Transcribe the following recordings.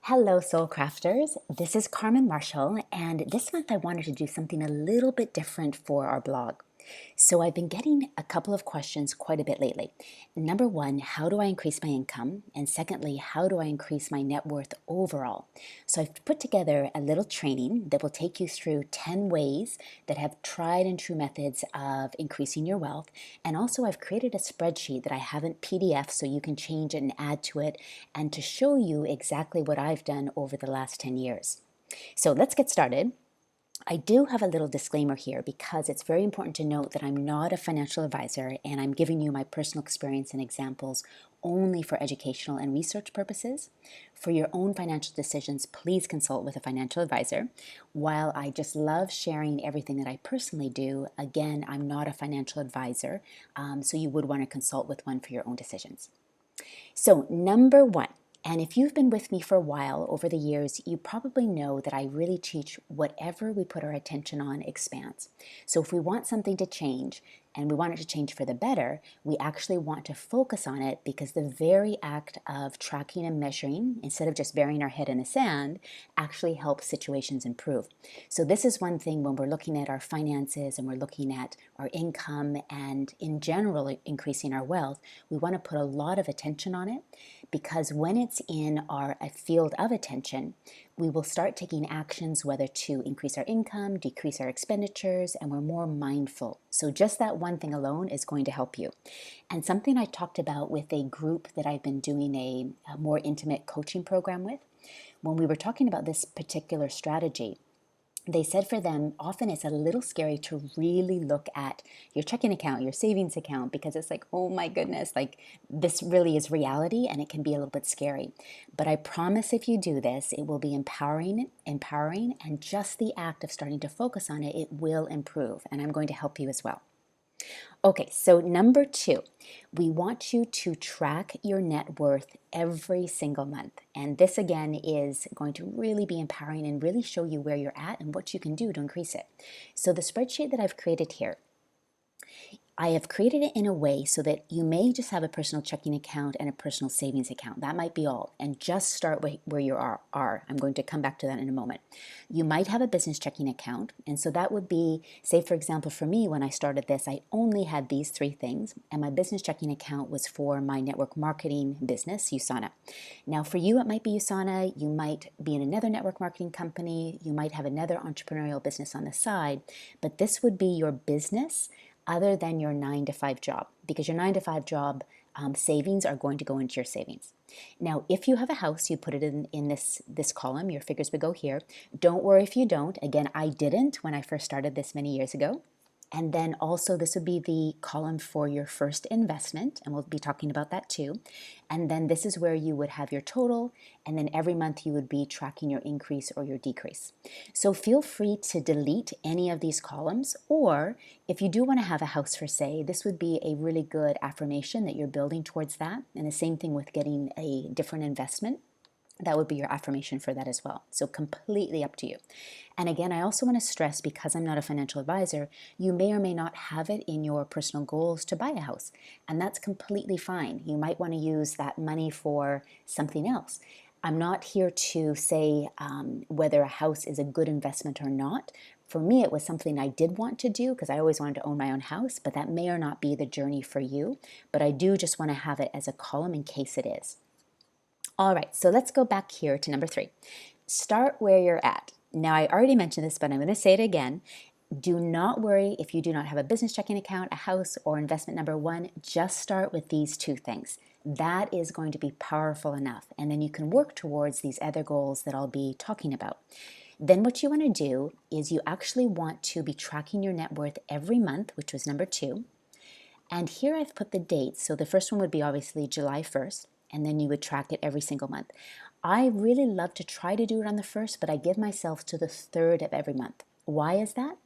Hello, Soul Crafters. This is Carmen Marshall, and this month I wanted to do something a little bit different for our blog. So I've been getting a couple of questions quite a bit lately. Number one, how do I increase my income? And secondly, how do I increase my net worth overall? So I've put together a little training that will take you through 10 ways that have tried and true methods of increasing your wealth. And also I've created a spreadsheet that I have in PDF so you can change it and add to it and to show you exactly what I've done over the last 10 years. So let's get started. I do have a little disclaimer here because it's very important to note that I'm not a financial advisor and I'm giving you my personal experience and examples only for educational and research purposes. For your own financial decisions, please consult with a financial advisor. While I just love sharing everything that I personally do, again, I'm not a financial advisor, so you would want to consult with one for your own decisions. So, number one, and if you've been with me for a while over the years, you probably know that I really teach whatever we put our attention on expands. So if we want something to change and we want it to change for the better, we actually want to focus on it because the very act of tracking and measuring, instead of just burying our head in the sand, actually helps situations improve. So this is one thing when we're looking at our finances and we're looking at our income and in general increasing our wealth, we want to put a lot of attention on it because when it's in our field of attention, we will start taking actions whether to increase our income, decrease our expenditures, and we're more mindful. So just that one thing alone is going to help you. And something I talked about with a group that I've been doing a more intimate coaching program with, when we were talking about this particular strategy, they said for them, often it's a little scary to really look at your checking account, your savings account, because it's like, oh my goodness, like this really is reality and it can be a little bit scary. But I promise if you do this, it will be empowering, and just the act of starting to focus on it, it will improve. And I'm going to help you as well. Okay, so number two, we want you to track your net worth every single month. And this again is going to really be empowering and really show you where you're at and what you can do to increase it. So the spreadsheet that I've created here, I have created it in a way so that you may just have a personal checking account and a personal savings account. That might be all. And just start where you are. I'm going to come back to that in a moment. You might have a business checking account. And so that would be, say, for example, for me, when I started this, I only had these three things. And my business checking account was for my network marketing business, USANA. Now, for you, it might be USANA. You might be in another network marketing company. You might have another entrepreneurial business on the side. But this would be your business other than your 9-to-5 job, because your 9-to-5 job savings are going to go into your savings. Now, if you have a house, you put it in this column, your figures would go here. Don't worry if you don't. Again, I didn't when I first started this many years ago. And then also this would be the column for your first investment, and we'll be talking about that too. And then this is where you would have your total, and then every month you would be tracking your increase or your decrease. So feel free to delete any of these columns, or if you do want to have a house for sale, this would be a really good affirmation that you're building towards that. And the same thing with getting a different investment. That would be your affirmation for that as well. So completely up to you. And again, I also want to stress, because I'm not a financial advisor, you may or may not have it in your personal goals to buy a house. And that's completely fine. You might want to use that money for something else. I'm not here to say whether a house is a good investment or not. For me, it was something I did want to do because I always wanted to own my own house, but that may or not be the journey for you. But I do just want to have it as a column in case it is. All right, so let's go back here to number three. Start where you're at. Now, I already mentioned this, but I'm going to say it again. Do not worry if you do not have a business checking account, a house, or investment number one. Just start with these two things. That is going to be powerful enough. And then you can work towards these other goals that I'll be talking about. Then what you want to do is you actually want to be tracking your net worth every month, which was number two. And here I've put the dates. So the first one would be obviously July 1st. And then you would track it every single month. I really love to try to do it on the 1st, but I give myself to the 3rd of every month. Why is that?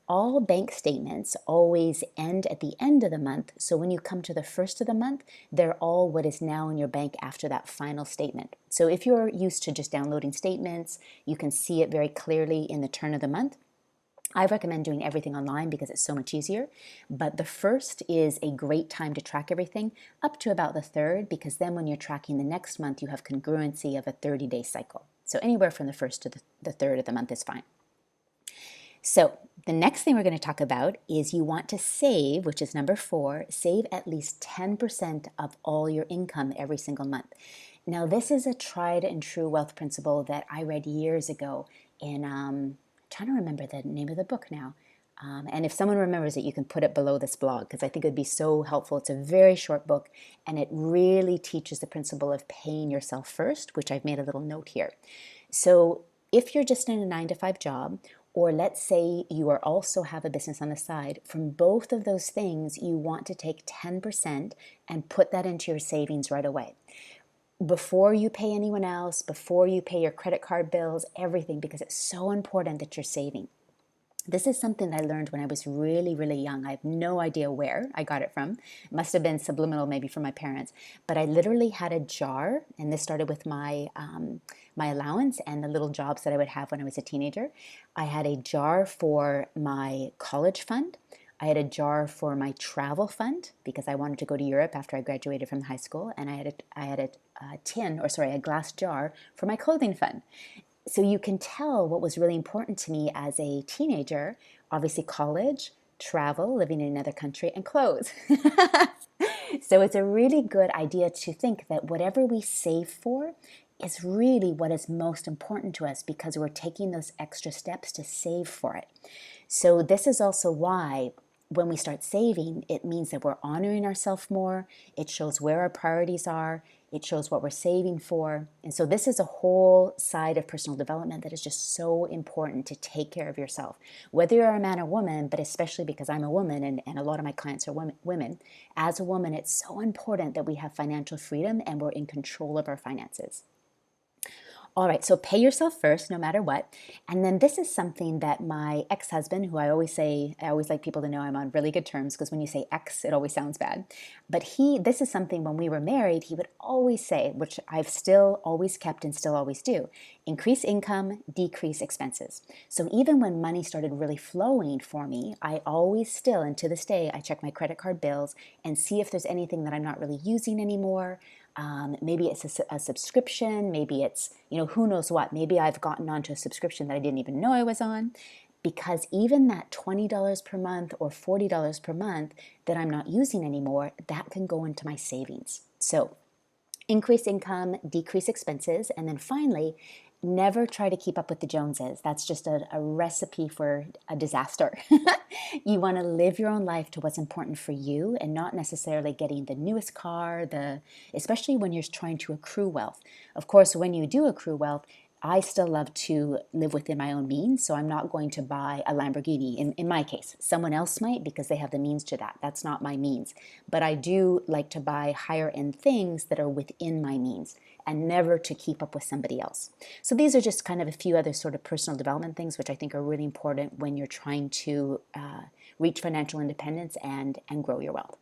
All bank statements always end at the end of the month, so when you come to the 1st of the month, they're all what is now in your bank after that final statement. So if you're used to just downloading statements, you can see it very clearly in the turn of the month. I recommend doing everything online because it's so much easier, but the first is a great time to track everything up to about the third, because then when you're tracking the next month, you have congruency of a 30-day cycle. So anywhere from the first to the third of the month is fine. So the next thing we're going to talk about is you want to save, which is number 4, save at least 10% of all your income every single month. Now, this is a tried and true wealth principle that I read years ago in, I'm trying to remember the name of the book now. And if someone remembers it, you can put it below this blog because I think it would be so helpful. It's a very short book and it really teaches the principle of paying yourself first, which I've made a little note here. So if you're just in a 9-to-5 job, or let's say you are also have a business on the side, from both of those things, you want to take 10% and put that into your savings right away. Before you pay anyone else, before you pay your credit card bills, everything, because it's so important that you're saving. This is something that I learned when I was really, really young. I have no idea where I got it from. It must have been subliminal, maybe from my parents. But I literally had a jar, and this started with my allowance and the little jobs that I would have when I was a teenager. I had a jar for my college fund. I had a jar for my travel fund because I wanted to go to Europe after I graduated from high school, and I had a glass jar for my clothing fund. So you can tell what was really important to me as a teenager, obviously college, travel, living in another country, and clothes. So it's a really good idea to think that whatever we save for is really what is most important to us because we're taking those extra steps to save for it. So this is also why when we start saving, it means that we're honoring ourselves more. It shows where our priorities are. It shows what we're saving for. And so this is a whole side of personal development that is just so important to take care of yourself. Whether you're a man or woman, but especially because I'm a woman and a lot of my clients are women, as a woman, it's so important that we have financial freedom and we're in control of our finances. All right, so pay yourself first, no matter what. And then this is something that my ex-husband, who I always like people to know I'm on really good terms because when you say ex, it always sounds bad. But this is something when we were married, he would always say, which I've still always kept and still always do, increase income, decrease expenses. So even when money started really flowing for me, I always still, and to this day, I check my credit card bills and see if there's anything that I'm not really using anymore. Maybe it's a subscription, maybe it's, who knows what. Maybe I've gotten onto a subscription that I didn't even know I was on, because even that $20 per month or $40 per month that I'm not using anymore, that can go into my savings. So increase income, decrease expenses, and then finally, never try to keep up with the Joneses. That's just a recipe for a disaster. You want to live your own life to what's important for you and not necessarily getting the newest car, especially when you're trying to accrue wealth. Of course, when you do accrue wealth, I still love to live within my own means, so I'm not going to buy a Lamborghini in my case. Someone else might because they have the means to that. That's not my means. But I do like to buy higher end things that are within my means and never to keep up with somebody else. So these are just kind of a few other sort of personal development things which I think are really important when you're trying to reach financial independence and grow your wealth.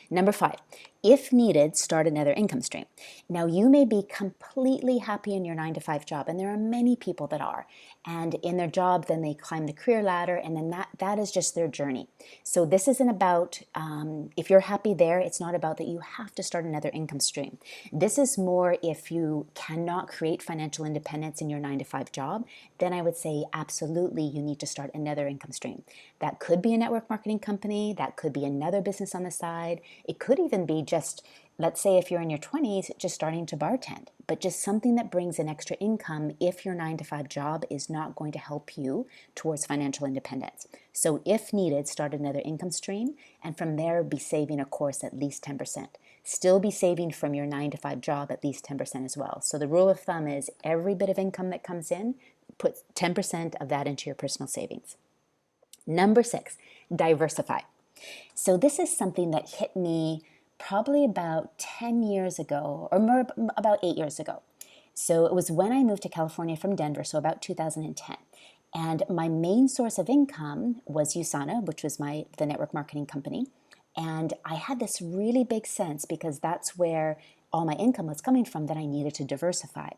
Number 5, if needed, start another income stream. Now, you may be completely happy in your 9-to-5 job, and there are many people that are. And in their job, then they climb the career ladder, and then that is just their journey. So this isn't about, if you're happy there, it's not about that you have to start another income stream. This is more if you cannot create financial independence in your 9-to-5 job, then I would say absolutely you need to start another income stream. That could be a network marketing company, that could be another business on the side. It could even be just, let's say if you're in your 20s, just starting to bartend, but just something that brings an extra income if your 9-to-5 job is not going to help you towards financial independence. So if needed, start another income stream, and from there be saving, of course, at least 10%. Still be saving from your 9-to-5 job at least 10% as well. So the rule of thumb is every bit of income that comes in, put 10% of that into your personal savings. Number 6, diversify. So this is something that hit me probably about 10 years ago, or more, about 8 years ago. So it was when I moved to California from Denver, so about 2010. And my main source of income was USANA, which was the network marketing company. And I had this really big sense because that's where all my income was coming from, then I needed to diversify.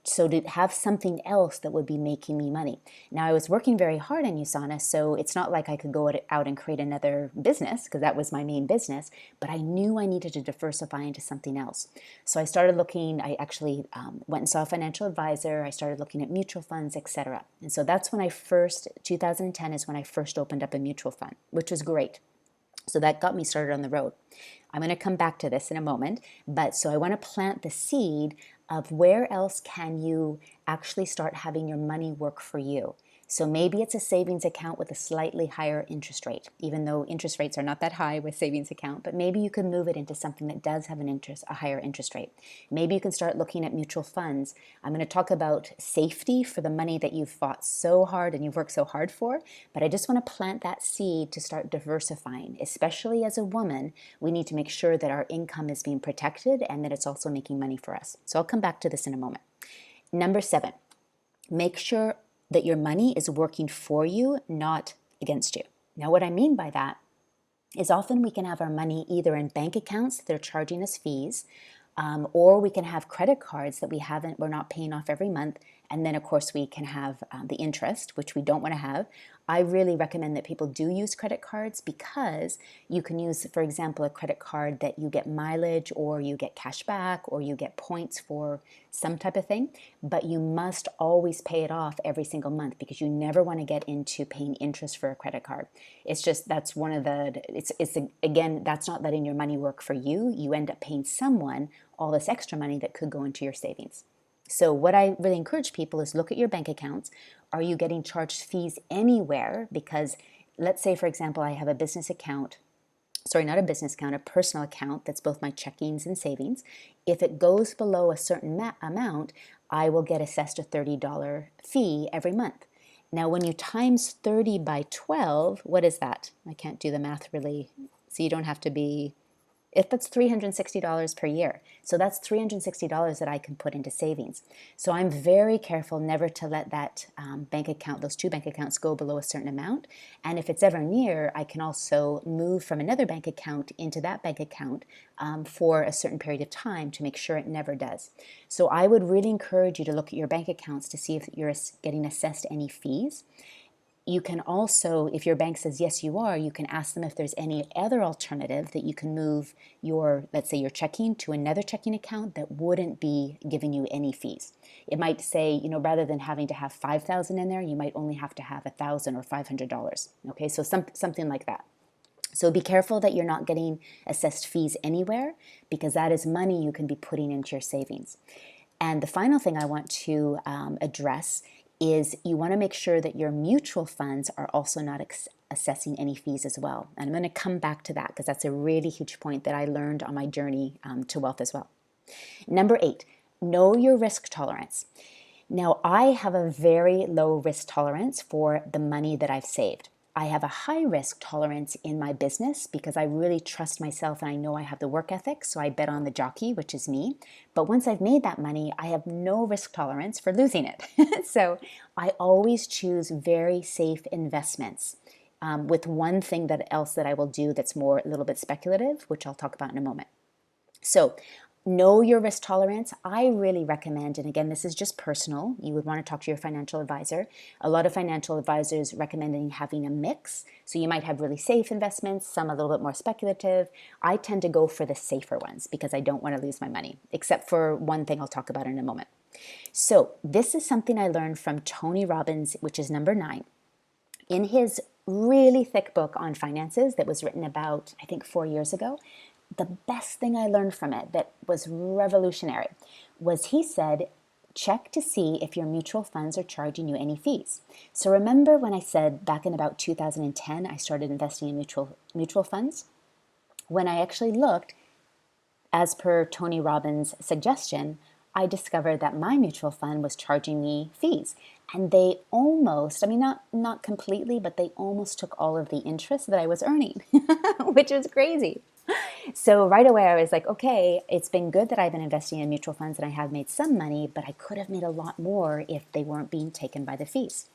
So to have something else that would be making me money. Now I was working very hard on USANA, so it's not like I could go out and create another business because that was my main business, but I knew I needed to diversify into something else. So I started looking, I actually went and saw a financial advisor, I started looking at mutual funds, etc. And so that's when 2010 is when I first opened up a mutual fund, which was great. So that got me started on the road. I'm going to come back to this in a moment, but so I want to plant the seed of where else can you actually start having your money work for you. So maybe it's a savings account with a slightly higher interest rate, even though interest rates are not that high with savings account, but maybe you can move it into something that does have a higher interest rate. Maybe you can start looking at mutual funds. I'm going to talk about safety for the money that you've fought so hard and you've worked so hard for, but I just want to plant that seed to start diversifying. Especially as a woman, we need to make sure that our income is being protected and that it's also making money for us. So I'll come back to this in a moment. Number 7, make sure that your money is working for you, not against you. Now, what I mean by that is often we can have our money either in bank accounts that are charging us fees, or we can have credit cards that we're not paying off every month. And then, of course, we can have the interest, which we don't want to have. I really recommend that people do use credit cards because you can use, for example, a credit card that you get mileage or you get cash back or you get points for some type of thing, but you must always pay it off every single month because you never want to get into paying interest for a credit card. It's just, that's one of the, again, that's not letting your money work for you. You end up paying someone all this extra money that could go into your savings. So what I really encourage people is look at your bank accounts. Are you getting charged fees anywhere? Because let's say, for example, I have a business account, not a business account, a personal account that's both my checkings and savings. If it goes below a certain amount, I will get assessed a $30 fee every month. Now, when you times 30 by 12, what is that? I can't do the math really, so you don't have to be... If that's $360 per year. So that's $360 that I can put into savings. So I'm very careful never to let that bank account, those two bank accounts, go below a certain amount. And if it's ever near, I can also move from another bank account into that bank account for a certain period of time to make sure it never does. So I would really encourage you to look at your bank accounts to see if you're getting assessed any fees. You can also, if your bank says yes you are, you can ask them if there's any other alternative that you can move your, let's say your checking to another checking account that wouldn't be giving you any fees. It might say, rather than having to have $5,000 in there, you might only have to have $1,000 or $500. Okay, so something like that. So be careful that you're not getting assessed fees anywhere because that is money you can be putting into your savings. And the final thing I want to address is you want to make sure that your mutual funds are also not assessing any fees as well. And I'm going to come back to that because that's a really huge point that I learned on my journey to wealth as well. Number 8, know your risk tolerance. Now, I have a very low risk tolerance for the money that I've saved. I have a high risk tolerance in my business because I really trust myself and I know I have the work ethic, so I bet on the jockey, which is me. But once I've made that money, I have no risk tolerance for losing it. So I always choose very safe investments with one thing else that I will do that's more a little bit speculative, which I'll talk about in a moment. So know your risk tolerance. I really recommend, and again, this is just personal, you would want to talk to your financial advisor. A lot of financial advisors recommending having a mix. So you might have really safe investments, some a little bit more speculative. I tend to go for the safer ones because I don't want to lose my money, except for one thing I'll talk about in a moment. So this is something I learned from Tony Robbins, which is number 9. In his really thick book on finances that was written about, I think, 4 years ago, the best thing I learned from it that was revolutionary was he said, check to see if your mutual funds are charging you any fees. So remember when I said back in about 2010, I started investing in mutual funds? When I actually looked, as per Tony Robbins' suggestion, I discovered that my mutual fund was charging me fees. And they almost, not completely, but they almost took all of the interest that I was earning, which was crazy. So right away I was like, okay, it's been good that I've been investing in mutual funds and I have made some money, but I could have made a lot more if they weren't being taken by the fees.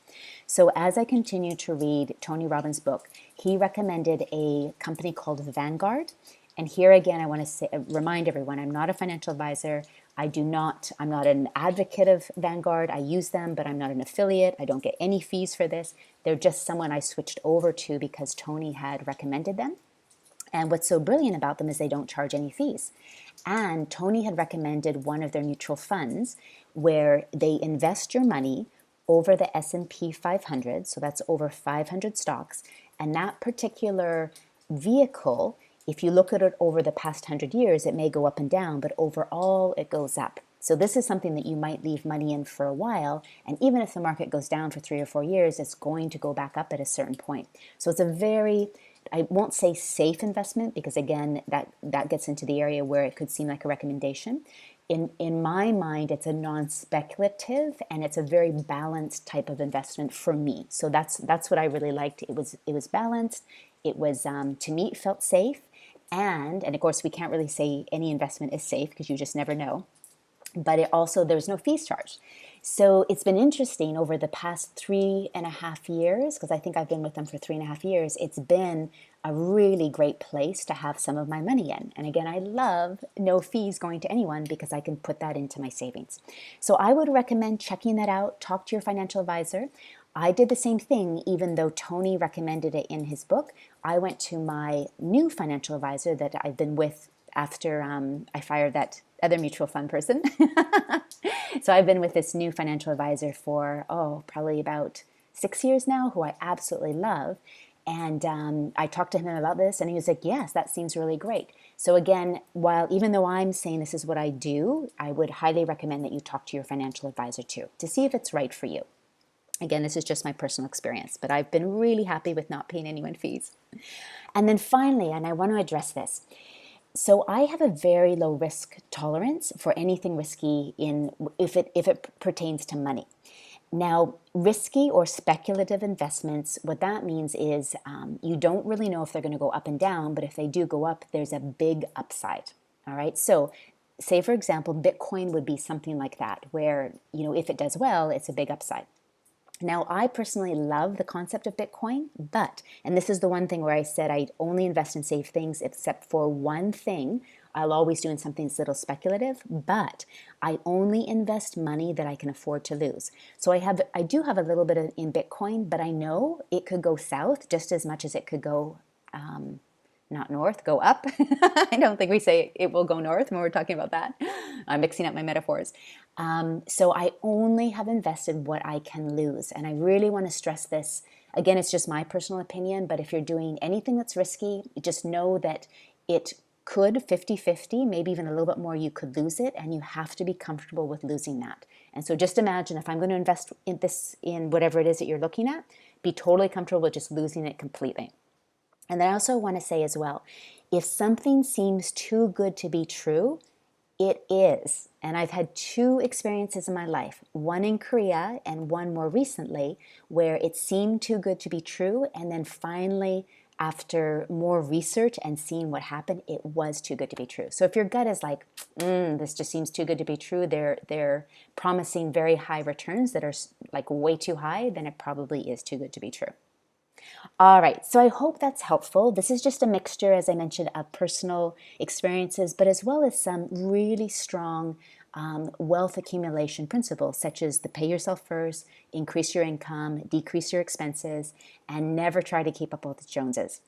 So as I continued to read Tony Robbins' book, he recommended a company called Vanguard. And here again, I want to remind everyone, I'm not a financial advisor. I'm not an advocate of Vanguard. I use them, but I'm not an affiliate. I don't get any fees for this. They're just someone I switched over to because Tony had recommended them. And what's so brilliant about them is they don't charge any fees. And Tony had recommended one of their mutual funds where they invest your money over the S&P 500, so that's over 500 stocks, and that particular vehicle, if you look at it over the past 100 years, it may go up and down, but overall it goes up. So this is something that you might leave money in for a while, and even if the market goes down for 3 or 4 years, it's going to go back up at a certain point. So it's a very, I won't say safe investment, because again, that gets into the area where it could seem like a recommendation. In my mind, it's a non-speculative and it's a very balanced type of investment for me. So that's what I really liked. It was balanced. It was to me, it felt safe, and of course we can't really say any investment is safe because you just never know. But it also, there's no fees charged. So it's been interesting over the past 3.5 years, because I think I've been with them for 3.5 years. It's been a really great place to have some of my money in. And again, I love no fees going to anyone because I can put that into my savings. So I would recommend checking that out. Talk to your financial advisor. I did the same thing, even though Tony recommended it in his book. I went to my new financial advisor that I've been with after I fired that other mutual fund person. So I've been with this new financial advisor for, probably about 6 years now, who I absolutely love. And I talked to him about this, and he was like, yes, that seems really great. So again, even though I'm saying this is what I do, I would highly recommend that you talk to your financial advisor too, to see if it's right for you. Again, this is just my personal experience, but I've been really happy with not paying anyone fees. And then finally, and I want to address this, so I have a very low risk tolerance for anything risky if it pertains to money. Now, risky or speculative investments, what that means is you don't really know if they're going to go up and down, but if they do go up, there's a big upside. All right. So say, for example, Bitcoin would be something like that, where, if it does well, it's a big upside. Now, I personally love the concept of Bitcoin, and this is the one thing where I said I only invest in safe things, except for one thing. I'll always do in something that's a little speculative, but I only invest money that I can afford to lose. So I do have a little bit in Bitcoin, but I know it could go south just as much as it could go not north, go up. I don't think we say it will go north when we're talking about that. I'm mixing up my metaphors. So I only have invested what I can lose. And I really want to stress this. Again, it's just my personal opinion, but if you're doing anything that's risky, just know that it could 50-50, maybe even a little bit more, you could lose it, and you have to be comfortable with losing that. And so just imagine, if I'm going to invest in whatever it is that you're looking at, be totally comfortable with just losing it completely. And then I also want to say as well, if something seems too good to be true, it is. And I've had 2 experiences in my life, one in Korea and one more recently, where it seemed too good to be true, and then finally, after more research and seeing what happened, it was too good to be true. So if your gut is like, this just seems too good to be true, they're promising very high returns that are like way too high, then it probably is too good to be true. All right, so I hope that's helpful. This is just a mixture, as I mentioned, of personal experiences, but as well as some really strong wealth accumulation principles, such as the pay yourself first, increase your income, decrease your expenses, and never try to keep up with the Joneses.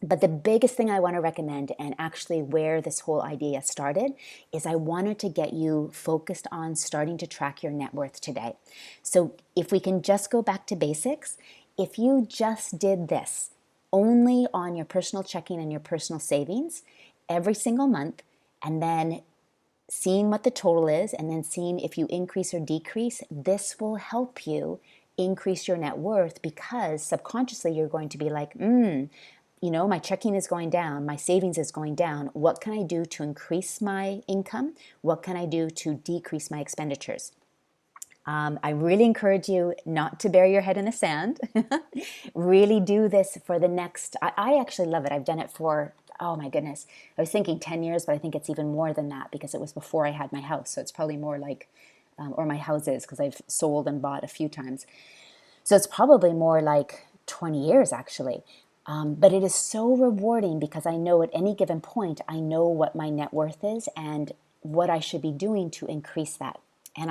But the biggest thing I want to recommend, and actually where this whole idea started, is I wanted to get you focused on starting to track your net worth today. So if we can just go back to basics, if you just did this only on your personal checking and your personal savings every single month, and then seeing what the total is, and then seeing if you increase or decrease, this will help you increase your net worth, because subconsciously you're going to be like, my checking is going down, my savings is going down. What can I do to increase my income? What can I do to decrease my expenditures? I really encourage you not to bury your head in the sand. Really do this for the next, I actually love it. I've done it for, oh my goodness, I was thinking 10 years, but I think it's even more than that, because it was before I had my house. So it's probably more like, or my houses, because I've sold and bought a few times. So it's probably more like 20 years actually. But it is so rewarding because I know at any given point, I know what my net worth is and what I should be doing to increase that. And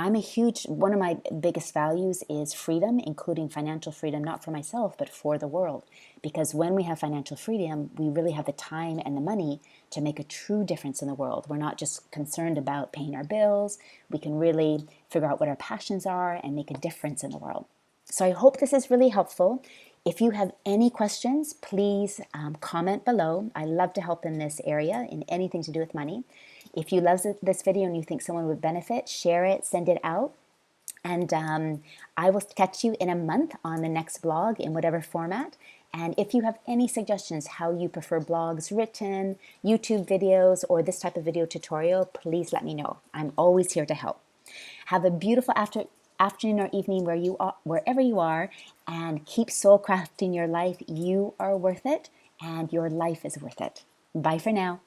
one of my biggest values is freedom, including financial freedom, not for myself, but for the world. Because when we have financial freedom, we really have the time and the money to make a true difference in the world. We're not just concerned about paying our bills. We can really figure out what our passions are and make a difference in the world. So I hope this is really helpful. If you have any questions, please comment below. I love to help in this area, in anything to do with money. If you love this video and you think someone would benefit, share it, send it out. And I will catch you in a month on the next blog in whatever format. And if you have any suggestions how you prefer blogs written, YouTube videos, or this type of video tutorial, please let me know. I'm always here to help. Have a beautiful afternoon or evening wherever you are, and keep soul crafting your life. You are worth it, and your life is worth it. Bye for now.